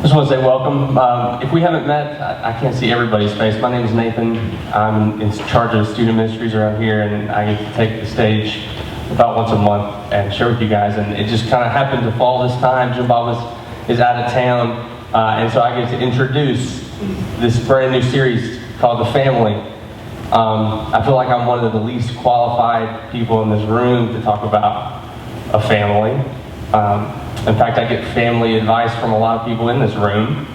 I just want to say welcome. If we haven't met, I can't see everybody's face. My name is Nathan. I'm in charge of student ministries around here, and I get to take the stage about once a month and share with you guys. And it just kind of happened to fall this time. Jim Bob is out of town, and so I get to introduce this brand new series called The Family. I feel like I'm one of the least qualified people in this room to talk about a family. In fact, I get family advice from a lot of people in this room,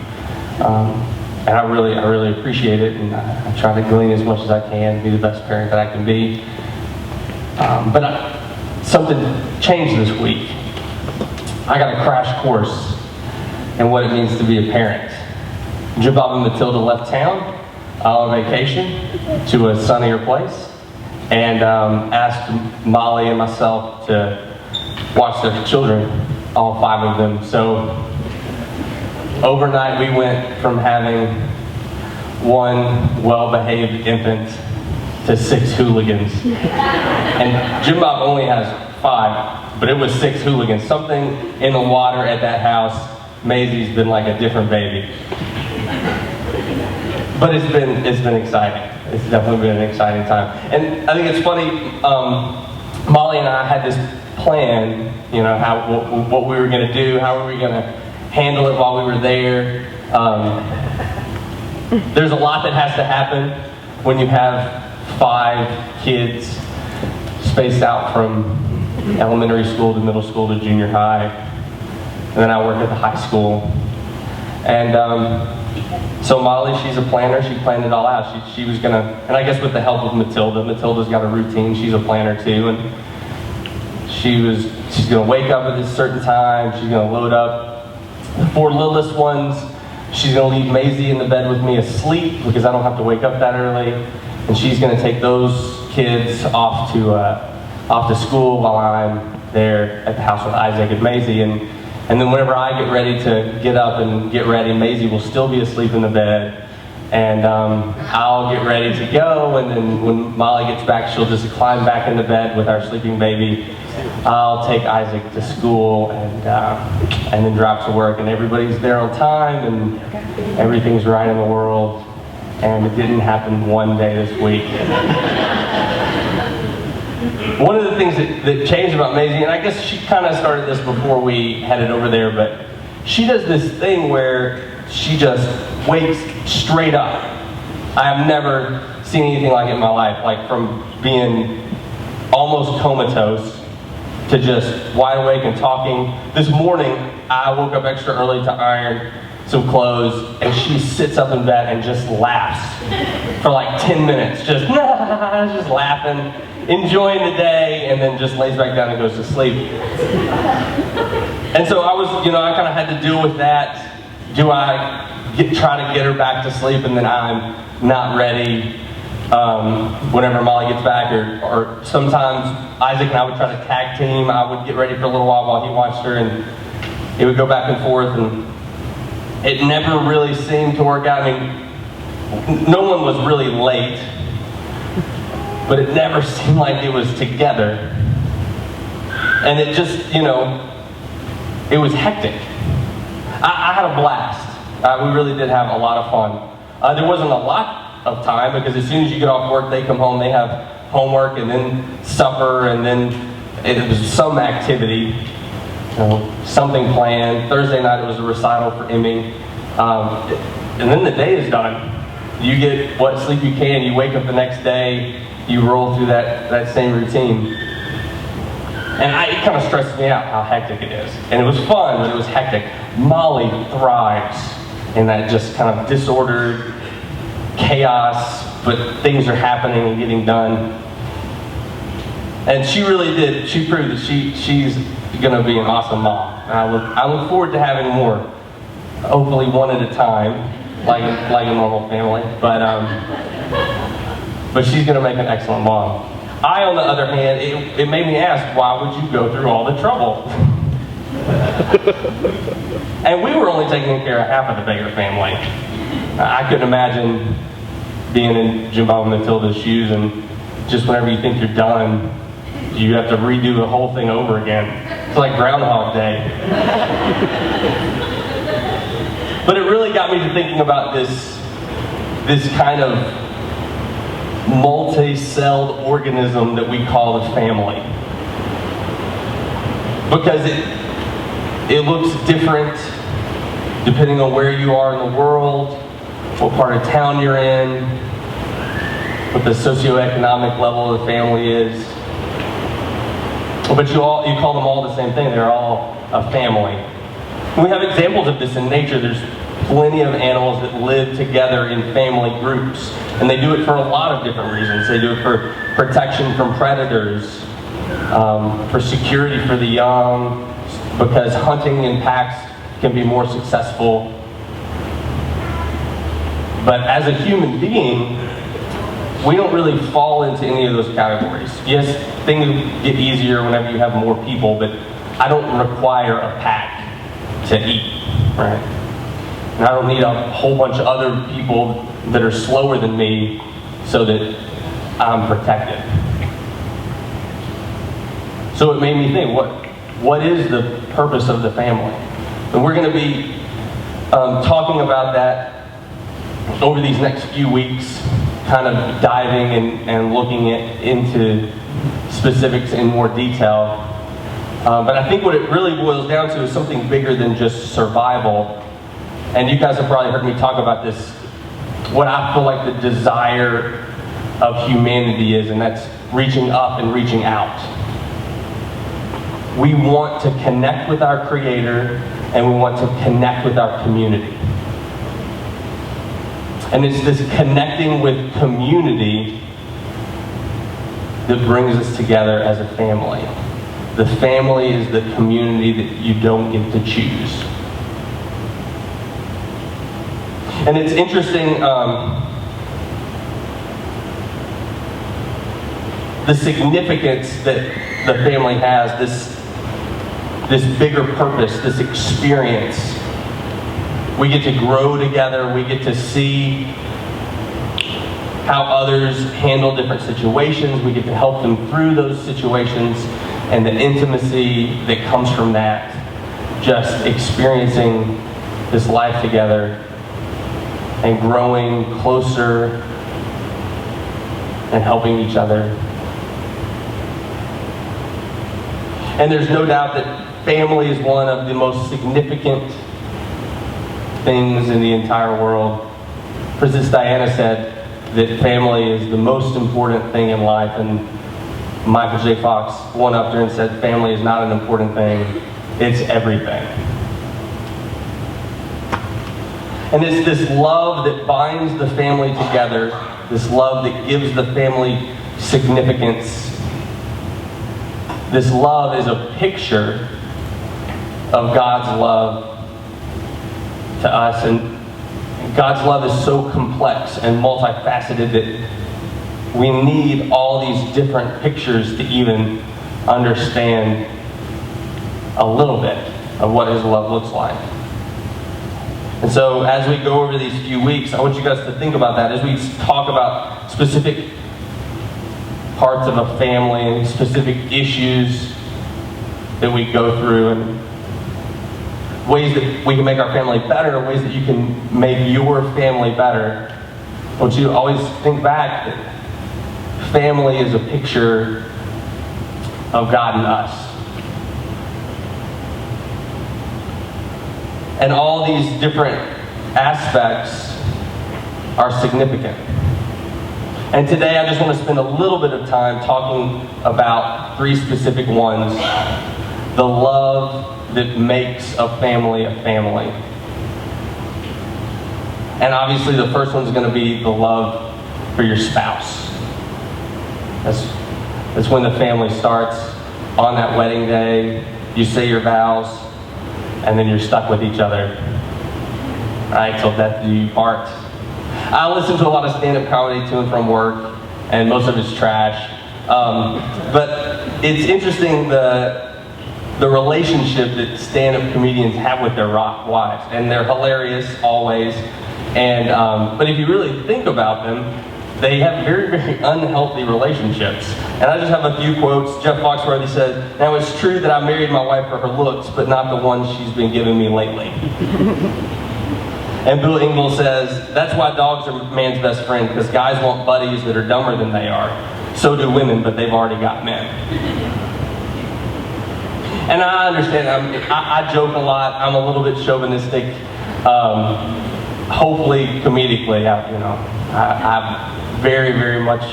and I really appreciate it, and I try to glean as much as I can, be the best parent that I can be. But something changed this week. I got a crash course in what it means to be a parent. Jim Bob and Matilda left town on vacation to a sunnier place, and asked Molly and myself to watch their children, all 5 of them. So overnight we went from having 1 well-behaved infant to 6 hooligans. And Jim Bob only has 5, but it was 6 hooligans. Something in the water at that house. Maisie's been like a different baby. But it's been exciting. It's definitely been an exciting time. And I think it's funny, Molly and I had this plan, you know, what we were going to do, how were we going to handle it while we were there. There's a lot that has to happen when you have 5 kids spaced out from elementary school to middle school to junior high, and then I work at the high school. And so Molly, she's a planner. She planned it all out. She was gonna, and I guess with the help of Matilda. Matilda's got a routine. She's a planner too, and she's gonna wake up at this certain time. She's gonna load up the 4 littlest ones. She's gonna leave Maisie in the bed with me asleep because I don't have to wake up that early, and she's gonna take those kids off to school while I'm there at the house with Isaac and Maisie. And then whenever I get ready to get up and get ready, Maisie will still be asleep in the bed, and I'll get ready to go, and then when Molly gets back, she'll just climb back in the bed with our sleeping baby. I'll take Isaac to school and then drive to work, and everybody's there on time, and everything's right in the world, and it didn't happen one day this week. One of the things that changed about Maisie, and I guess she kind of started this before we headed over there, but she does this thing where she just wakes straight up. I have never seen anything like it in my life, like from being almost comatose to just wide awake and talking. This morning, I woke up extra early to iron some clothes, and she sits up in bed and just laughs for like 10 minutes, just laughing, enjoying the day, and then just lays back down and goes to sleep. And so I kind of had to deal with that. Do I try to get her back to sleep, and then I'm not ready whenever Molly gets back, or sometimes Isaac and I would try to tag team. I would get ready for a little while he watched her, and it would go back and forth, and it never really seemed to work out. I mean, no one was really late, but it never seemed like it was together. And it just, it was hectic. I had a blast. We really did have a lot of fun. There wasn't a lot of time because as soon as you get off work, they come home, they have homework and then supper, and then it was some activity, something planned. Thursday night it was a recital for Emmy. And then the day is done. You get what sleep you can, you wake up the next day, you roll through that same routine. And it kind of stresses me out how hectic it is. And it was fun, but it was hectic. Molly thrives in that just kind of disordered chaos, but things are happening and getting done. And she really did. She proved that she's going to be an awesome mom. And I look forward to having more. Hopefully one at a time, like a normal family. But she's going to make an excellent mom. I, on the other hand, it made me ask, why would you go through all the trouble? And we were only taking care of half of the Baker family. I couldn't imagine being in Jim Bob and Matilda's shoes, and just whenever you think you're done, you have to redo the whole thing over again. It's like Groundhog Day. But it really got me to thinking about this kind of multi-celled organism that we call the family. Because it looks different depending on where you are in the world, what part of town you're in, what the socioeconomic level of the family is. But you call them all the same thing. They're all a family. And we have examples of this in nature. There's plenty of animals that live together in family groups. And they do it for a lot of different reasons. They do it for protection from predators, for security for the young, because hunting in packs can be more successful. But as a human being, we don't really fall into any of those categories. Yes, things get easier whenever you have more people, but I don't require a pack to eat, right? And I don't need a whole bunch of other people that are slower than me so that I'm protected. So it made me think, what is the purpose of the family? And we're going to be talking about that over these next few weeks, kind of diving and looking into specifics in more detail. But I think what it really boils down to is something bigger than just survival. And you guys have probably heard me talk about this, what I feel like the desire of humanity is, and that's reaching up and reaching out. We want to connect with our Creator, and we want to connect with our community. And it's this connecting with community that brings us together as a family. The family is the community that you don't get to choose. And it's interesting, the significance that the family has, this bigger purpose, this experience. We get to grow together, we get to see how others handle different situations, we get to help them through those situations, and the intimacy that comes from that, just experiencing this life together and growing closer and helping each other. And there's no doubt that family is one of the most significant things in the entire world. Princess Diana said that family is the most important thing in life, and Michael J. Fox went up there and said family is not an important thing, it's everything. And it's this love that binds the family together, this love that gives the family significance. This love is a picture of God's love to us, and God's love is so complex and multifaceted that we need all these different pictures to even understand a little bit of what His love looks like. And so as we go over these few weeks, I want you guys to think about that as we talk about specific parts of a family and specific issues that we go through, and ways that we can make our family better, ways that you can make your family better. I want you to always think back that family is a picture of God and us. And all these different aspects are significant. And today I just want to spend a little bit of time talking about three specific ones. The love that makes a family a family. And obviously the first one's going to be the love for your spouse. That's when the family starts. On that wedding day, you say your vows, and then you're stuck with each other. Right, till death do you part. I listen to a lot of stand-up comedy to and from work, and most of it's trash. But it's interesting the relationship that stand-up comedians have with their wives, and they're hilarious always. And but if you really think about them, they have very, very unhealthy relationships. And I just have a few quotes. Jeff Foxworthy said, "Now it's true that I married my wife for her looks, but not the one she's been giving me lately." And Bill Engvall says, that's why dogs are man's best friend, because guys want buddies that are dumber than they are. So do women, but they've already got men. And I understand, I joke a lot, I'm a little bit chauvinistic, hopefully comedically, I have very, very much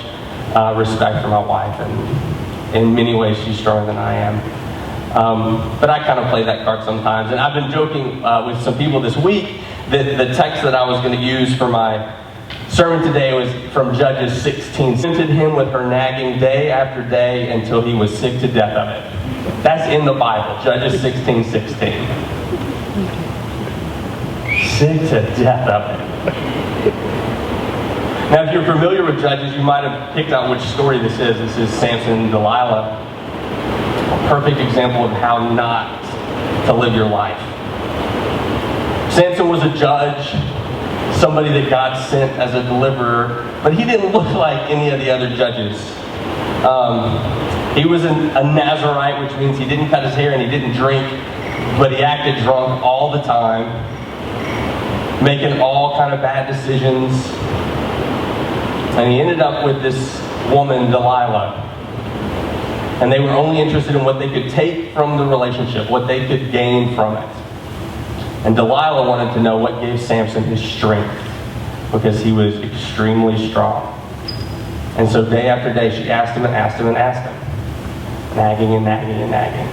respect for my wife, and in many ways she's stronger than I am. But I kind of play that card sometimes. And I've been joking with some people this week that the text that I was going to use for my sermon today was from Judges 16. Tempted him with her nagging day after day until he was sick to death of it. That's in the Bible, Judges 16:16. Sick to death of it. Now, if you're familiar with Judges, you might have picked out which story this is. This is Samson and Delilah. A perfect example of how not to live your life. Samson was a judge, somebody that God sent as a deliverer, but he didn't look like any of the other judges. He was a Nazarite, which means he didn't cut his hair and he didn't drink, but he acted drunk all the time, making all kind of bad decisions. And he ended up with this woman, Delilah. And they were only interested in what they could take from the relationship, what they could gain from it. And Delilah wanted to know what gave Samson his strength, because he was extremely strong. And so day after day, she asked him and asked him and asked him. Nagging and nagging and nagging.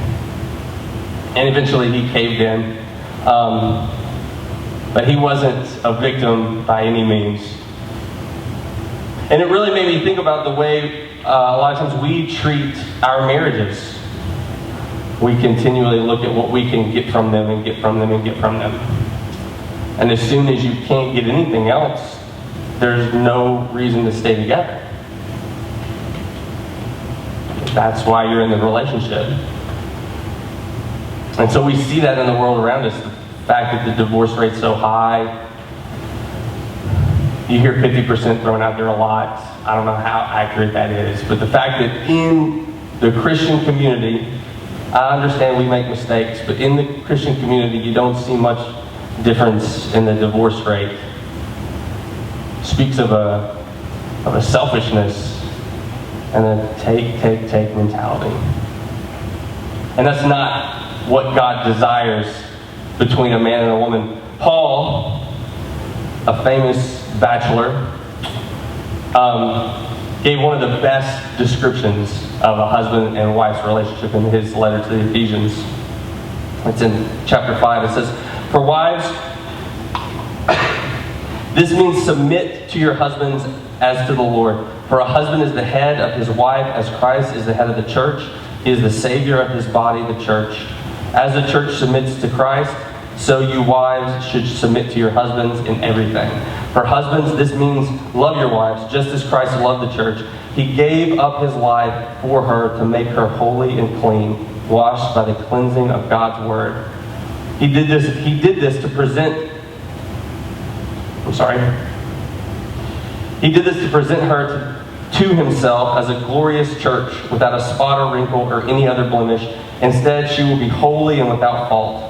And eventually he caved in. But he wasn't a victim by any means. And it really made me think about the way a lot of times we treat our marriages. We continually look at what we can get from them and get from them and get from them. And as soon as you can't get anything else, there's no reason to stay together. That's why you're in the relationship. And so we see that in the world around us. The fact that the divorce rate's so high. You hear 50% thrown out there a lot. I don't know how accurate that is. But the fact that in the Christian community, I understand we make mistakes, but in the Christian community, you don't see much difference in the divorce rate. Speaks of a selfishness and a take mentality. And that's not what God desires between a man and a woman. Paul, a famous bachelor, gave one of the best descriptions of a husband and wife's relationship in his letter to the Ephesians. It's in chapter 5. It says, "For wives, this means submit to your husbands as to the Lord. For a husband is the head of his wife, as Christ is the head of the church. He is the Savior of his body, the church. As the church submits to Christ, so you wives should submit to your husbands in everything. For husbands, this means love your wives, just as Christ loved the church. He gave up his life for her to make her holy and clean, washed by the cleansing of God's word. He did this to present her to himself as a glorious church, without a spot or wrinkle or any other blemish. Instead, she will be holy and without fault.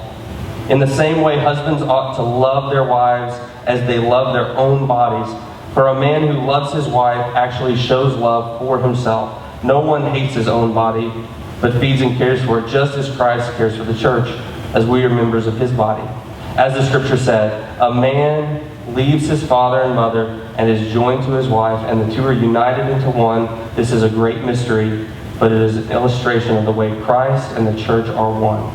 In the same way, husbands ought to love their wives as they love their own bodies. For a man who loves his wife actually shows love for himself. No one hates his own body, but feeds and cares for it, just as Christ cares for the church, as we are members of his body. As the scripture said, a man leaves his father and mother and is joined to his wife, and the two are united into one. This is a great mystery, but it is an illustration of the way Christ and the church are one.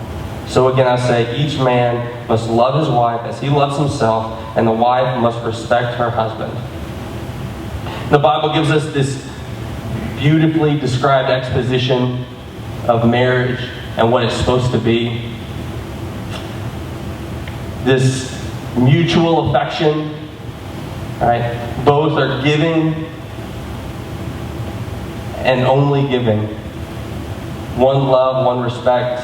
So again I say, each man must love his wife as he loves himself, and the wife must respect her husband." The Bible gives us this beautifully described exposition of marriage and what it's supposed to be. This mutual affection, right? Both are giving and only giving. One love, one respect.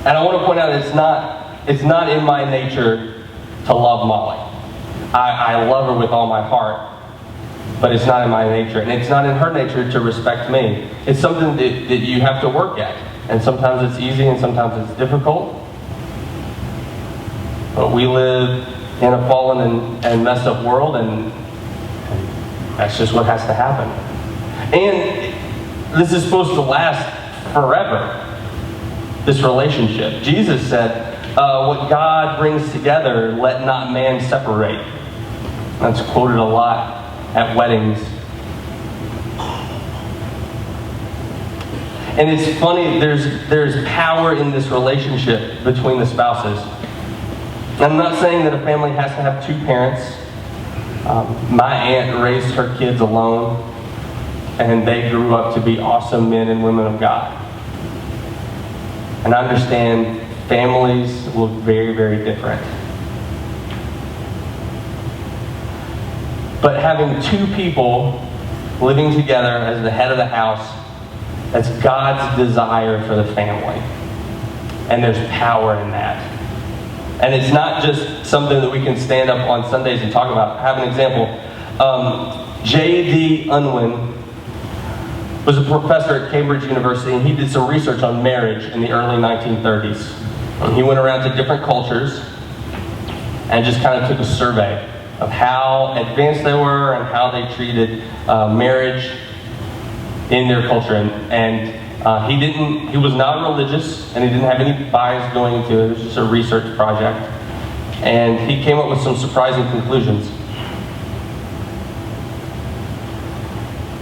And I want to point out, it's not in my nature to love Molly. I love her with all my heart, but it's not in my nature. And it's not in her nature to respect me. It's something that you have to work at. And sometimes it's easy and sometimes it's difficult. But we live in a fallen and messed up world, and that's just what has to happen. And this is supposed to last forever, this relationship. Jesus said, what God brings together, let not man separate. That's quoted a lot at weddings. And it's funny, there's power in this relationship between the spouses. I'm not saying that a family has to have two parents. My aunt raised her kids alone, and they grew up to be awesome men and women of God. And I understand families look very, very different. But having two people living together as the head of the house, that's God's desire for the family. And there's power in that. And it's not just something that we can stand up on Sundays and talk about. I have an example. J.D. Unwin was a professor at Cambridge University, and he did some research on marriage in the early 1930s. He went around to different cultures and just kind of took a survey of how advanced they were and how they treated marriage in their culture. And he was not religious, and he didn't have any bias going into it. It was just a research project. And he came up with some surprising conclusions.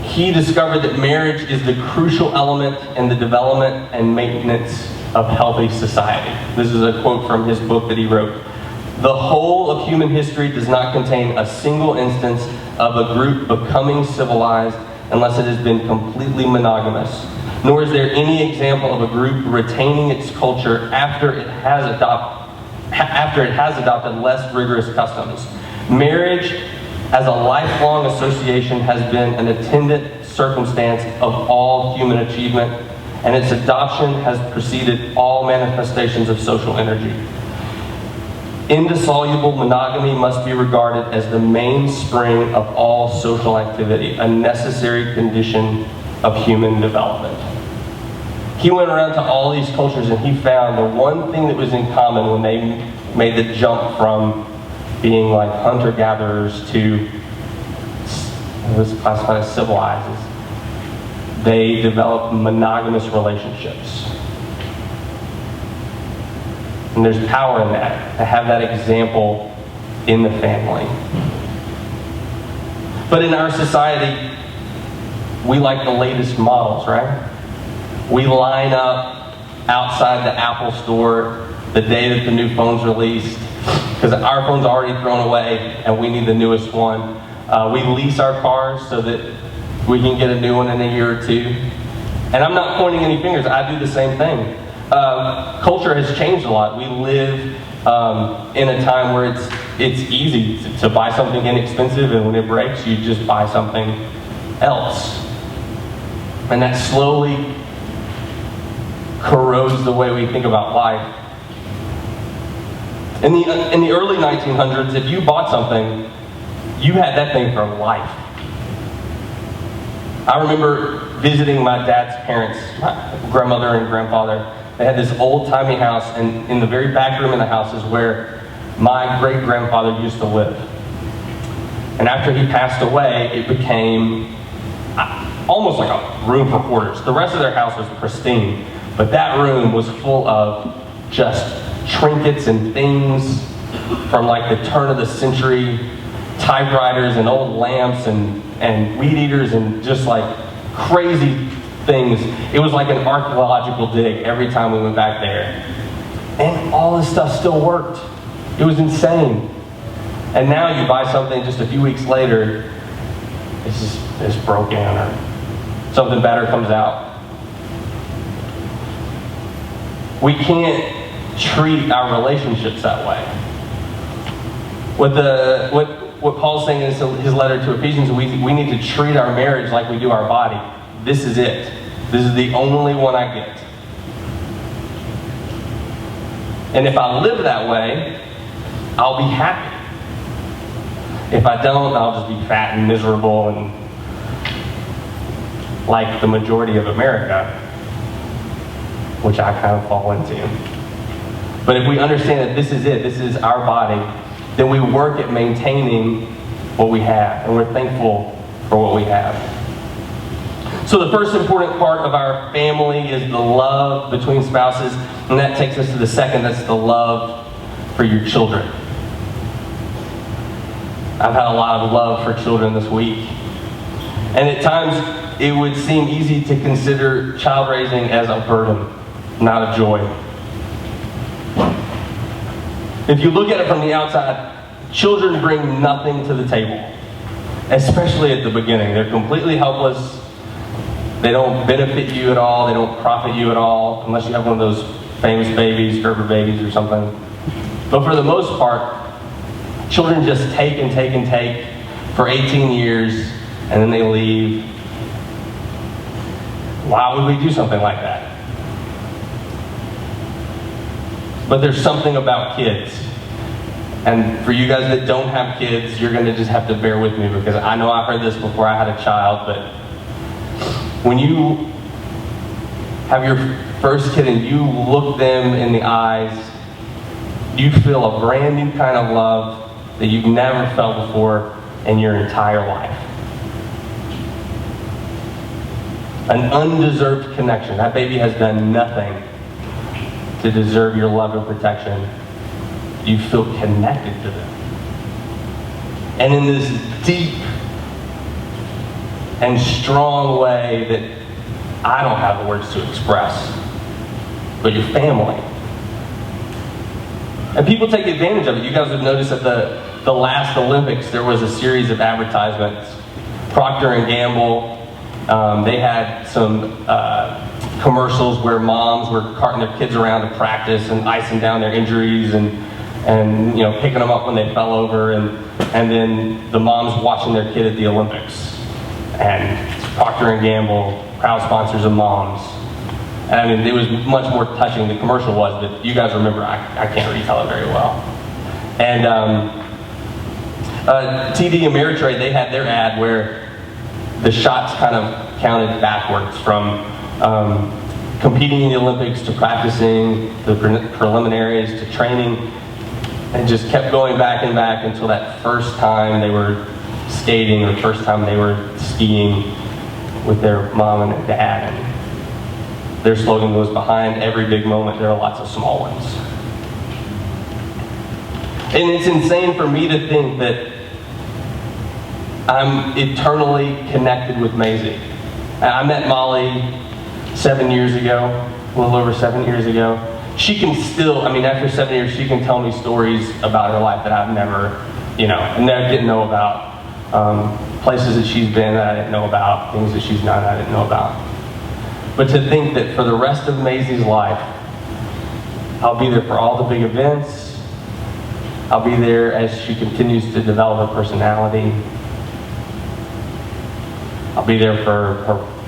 He discovered that marriage is the crucial element in the development and maintenance of healthy society. This is a quote from his book that he wrote. The whole of human history does not contain a single instance of a group becoming civilized unless it has been completely monogamous. Nor is there any example of a group retaining its culture after it has adopted less rigorous customs. Marriage, as a lifelong association, has been an attendant circumstance of all human achievement, and its adoption has preceded all manifestations of social energy. Indissoluble monogamy must be regarded as the mainspring of all social activity, a necessary condition of human development. He went around to all these cultures, and he found the one thing that was in common when they made the jump from being like hunter-gatherers to what was classified as civilized. They developed monogamous relationships. And there's power in that, to have that example in the family. But in our society, we like the latest models, right? We line up outside the Apple store the day that the new phone's released, because our phone's already thrown away and we need the newest one. We lease our cars so that we can get a new one in a year or two. And I'm not pointing any fingers, I do the same thing. Culture has changed a lot. We live in a time where it's easy to buy something inexpensive, and when it breaks, you just buy something else. And that slowly corrodes the way we think about life. In the early 1900s, if you bought something, you had that thing for life. I remember visiting my dad's parents, my grandmother and grandfather. They had this old-timey house, and in the very back room of the house is where my great-grandfather used to live. And after he passed away, it became almost like a room for hoarders. The rest of their house was pristine, but that room was full of just trinkets and things from like the turn of the century, typewriters and old lamps and weed eaters and just like crazy things. It was like an archaeological dig every time we went back there. And all this stuff still worked. It was insane. And now you buy something just a few weeks later, it's broken or something better comes out. We can't treat our relationships that way. What Paul's saying in his letter to Ephesians, we need to treat our marriage like we do our body. This is it. This is the only one I get. And if I live that way, I'll be happy. If I don't, I'll just be fat and miserable and like the majority of America, which I kind of fall into. But if we understand that this is it, this is our body, then we work at maintaining what we have, and we're thankful for what we have. So the first important part of our family is the love between spouses, and that takes us to the second, that's the love for your children. I've had a lot of love for children this week. And at times, it would seem easy to consider child raising as a burden, not a joy. If you look at it from the outside, children bring nothing to the table, especially at the beginning. They're completely helpless. They don't benefit you at all. They don't profit you at all, unless you have one of those famous babies, Gerber babies or something. But for the most part, children just take and take and take for 18 years, and then they leave. Why would we do something like that? But there's something about kids. And for you guys that don't have kids, you're going to just have to bear with me, because I know I've heard this before I had a child, but when you have your first kid and you look them in the eyes, you feel a brand new kind of love that you've never felt before in your entire life. An undeserved connection. That baby has done nothing to deserve your love and protection. You feel connected to them. And in this deep and strong way that I don't have the words to express, but your family. And people take advantage of it. You guys have noticed at the last Olympics, there was a series of advertisements. Procter & Gamble, they had some commercials where moms were carting their kids around to practice and icing down their injuries and picking them up when they fell over, and then the moms watching their kid at the Olympics. And Procter & Gamble, proud sponsors of moms. And I mean, it was much more touching, the commercial was, but you guys remember, I can't retell it very well. And TD Ameritrade, they had their ad where the shots kind of counted backwards from competing in the Olympics to practicing, the preliminaries to training, and just kept going back and back until that first time they were skating or first time they were skiing with their mom and their dad. And their slogan was, behind every big moment there are lots of small ones. And it's insane for me to think that I'm eternally connected with Maisie. I met Molly 7 years ago, a little over 7 years ago. She can still, after 7 years, she can tell me stories about her life that I've never, didn't know about. Places that she's been that I didn't know about, things that she's done I didn't know about. But to think that for the rest of Maisie's life, I'll be there for all the big events. I'll be there as she continues to develop her personality. I'll be there for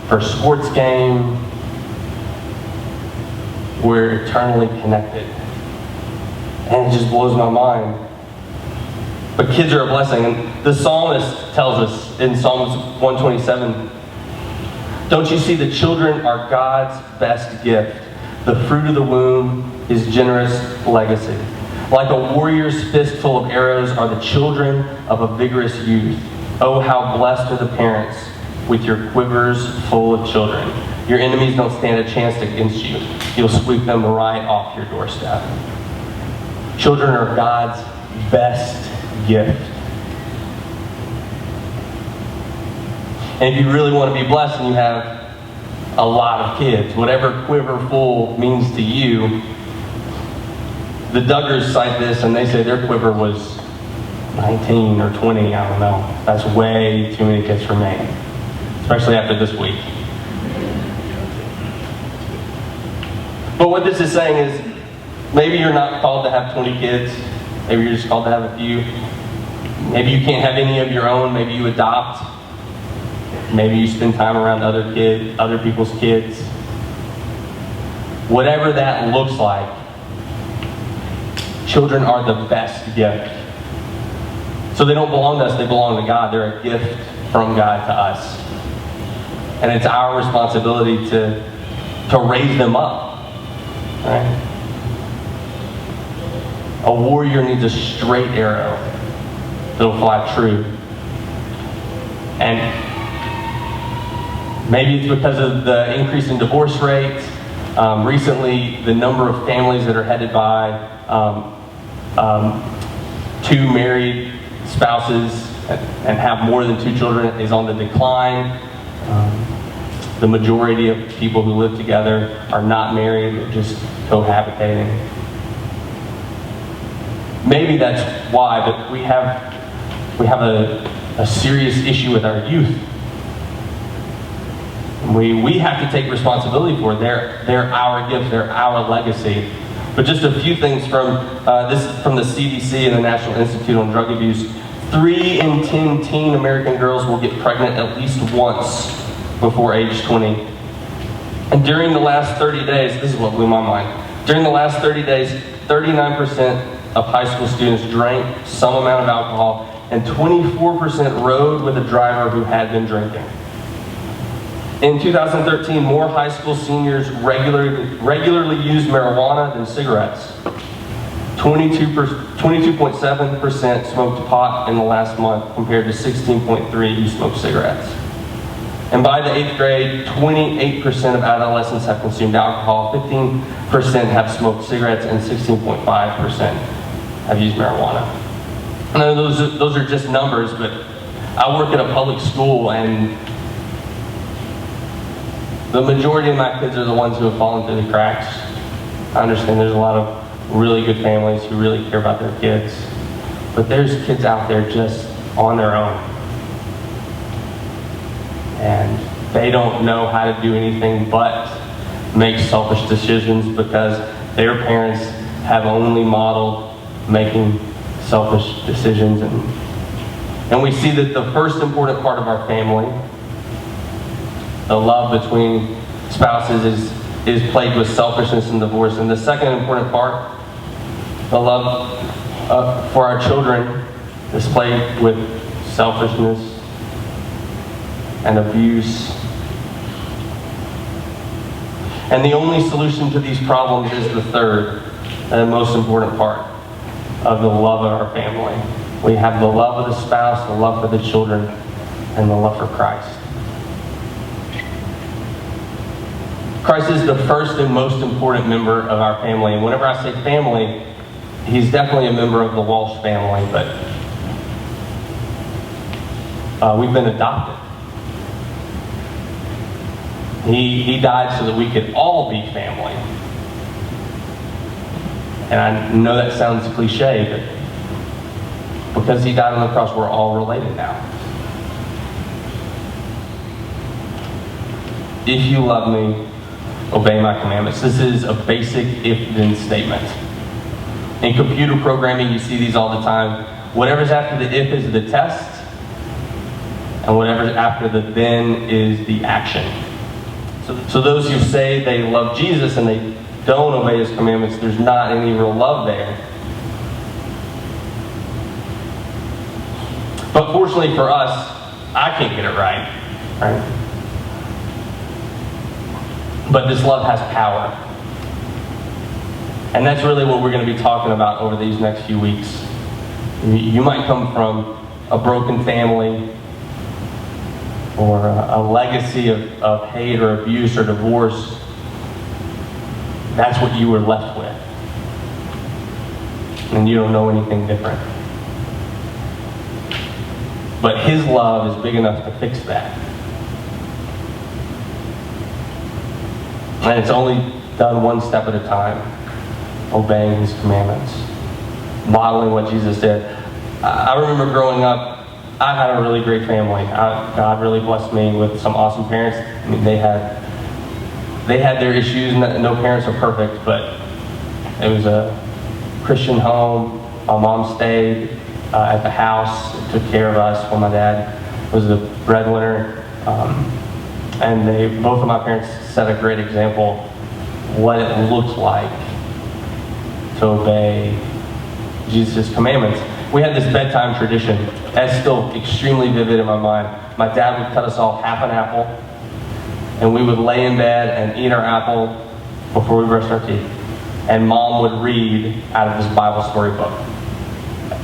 her sports game. We're eternally connected. And it just blows my mind. But kids are a blessing. And the psalmist tells us in Psalms 127, don't you see the children are God's best gift? The fruit of the womb is generous legacy. Like a warrior's fist full of arrows are the children of a vigorous youth. Oh, how blessed are the parents with your quivers full of children. Your enemies don't stand a chance against you. You'll sweep them right off your doorstep. Children are God's best gift. And if you really want to be blessed and you have a lot of kids, whatever quiver full means to you, the Duggars cite this and they say their quiver was 19 or 20, I don't know. That's way too many kids for me, especially after this week. But what this is saying is, maybe you're not called to have 20 kids. Maybe you're just called to have a few. Maybe you can't have any of your own. Maybe you adopt. Maybe you spend time around other people's kids. Whatever that looks like, children are the best gift. So they don't belong to us, they belong to God. They're a gift from God to us. And it's our responsibility to raise them up. Right? A warrior needs a straight arrow that'll fly true. And maybe it's because of the increase in divorce rates. Recently, the number of families that are headed by two married spouses and have more than two children is on the decline. The majority of people who live together are not married, they're just cohabitating. Maybe that's why, but we have a serious issue with our youth. We have to take responsibility for it. They're our gift, they're our legacy. But just a few things from the CDC and the National Institute on Drug Abuse. 3 in 10 teen American girls will get pregnant at least once before age 20. And during the last 30 days, this is what blew my mind. During the last 30 days, 39% of high school students drank some amount of alcohol, and 24% rode with a driver who had been drinking. In 2013, more high school seniors regularly used marijuana than cigarettes. 22.7% smoked pot in the last month compared to 16.3% who smoked cigarettes. And by the 8th grade, 28% of adolescents have consumed alcohol, 15% have smoked cigarettes, and 16.5% have used marijuana. I know those are just numbers, but I work at a public school, and the majority of my kids are the ones who have fallen through the cracks. I understand there's a lot of really good families who really care about their kids, but there's kids out there just on their own. And they don't know how to do anything but make selfish decisions because their parents have only modeled making selfish decisions. And we see that the first important part of our family, the love between spouses, is plagued with selfishness and divorce. And the second important part, the love for our children, is plagued with selfishness and abuse. And the only solution to these problems is the third and most important part of the love of our family. We have the love of the spouse, the love for the children, and the love for Christ. Christ is the first and most important member of our family. And whenever I say family, he's definitely a member of the Walsh family, but we've been adopted. He died so that we could all be family. And I know that sounds cliche, but because he died on the cross, we're all related now. If you love me, obey my commandments. This is a basic if-then statement. In computer programming, you see these all the time. Whatever's after the if is the test, and whatever's after the then is the action. So those who say they love Jesus and they don't obey his commandments, there's not any real love there. But fortunately for us, I can't get it right? But this love has power. And that's really what we're going to be talking about over these next few weeks. You might come from a broken family, or a legacy of hate or abuse or divorce. That's what you were left with. And you don't know anything different. But his love is big enough to fix that. And it's only done one step at a time, obeying his commandments, modeling what Jesus did. I remember growing up, I had a really great family. God really blessed me with some awesome parents. I mean, they had their issues. No parents are perfect, but it was a Christian home. My mom stayed at the house, took care of us while my dad was the breadwinner. And both of my parents set a great example what it looked like to obey Jesus' commandments. We had this bedtime tradition that's still extremely vivid in my mind. My dad would cut us all half an apple, and we would lay in bed and eat our apple before we brushed our teeth. and Mom would read out of this Bible storybook.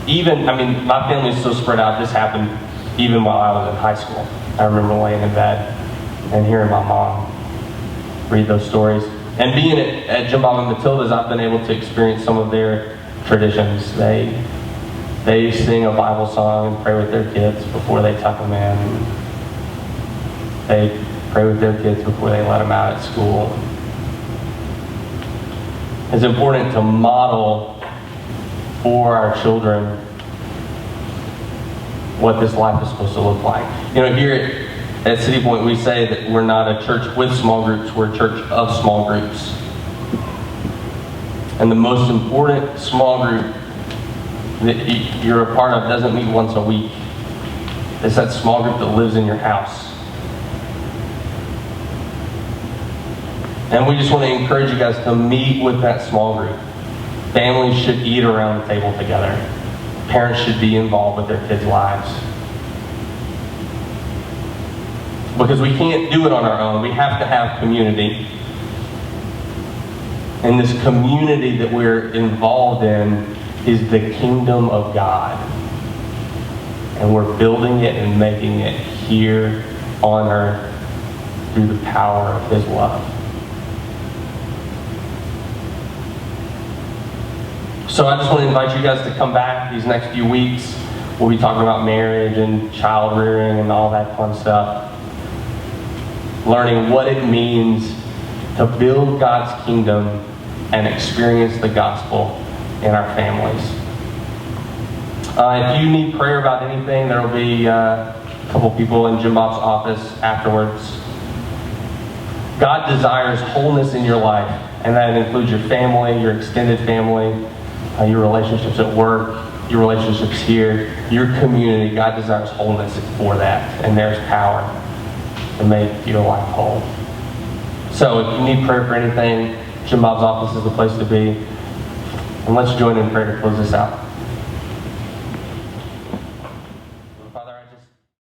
My family's so spread out, this happened even while I was in high school. I remember laying in bed and hearing my mom read those stories. And being at Jim Bob and Matilda's, I've been able to experience some of their traditions. They sing a Bible song and pray with their kids before they tuck them in. They pray with their kids before they let them out at school. It's important to model for our children what this life is supposed to look like. Here at City Point, we say that we're not a church with small groups, we're a church of small groups. And the most important small group that you're a part of doesn't meet once a week. It's that small group that lives in your house. And we just want to encourage you guys to meet with that small group. Families should eat around the table together. Parents should be involved with their kids' lives. Because we can't do it on our own. We have to have community. And this community that we're involved in is the kingdom of God. And we're building it and making it here on earth through the power of His love. So I just want to invite you guys to come back these next few weeks. We'll be talking about marriage and child rearing and all that fun stuff. Learning what it means to build God's kingdom and experience the gospel in our families. If you need prayer about anything, there will be a couple people in Jim Bob's office afterwards. God desires wholeness in your life, and that includes your family, your extended family, your relationships at work, your relationships here, your community. God desires wholeness for that, and there's power to make your life whole. So if you need prayer for anything, Jim Bob's office is the place to be. And let's join in prayer to close this out.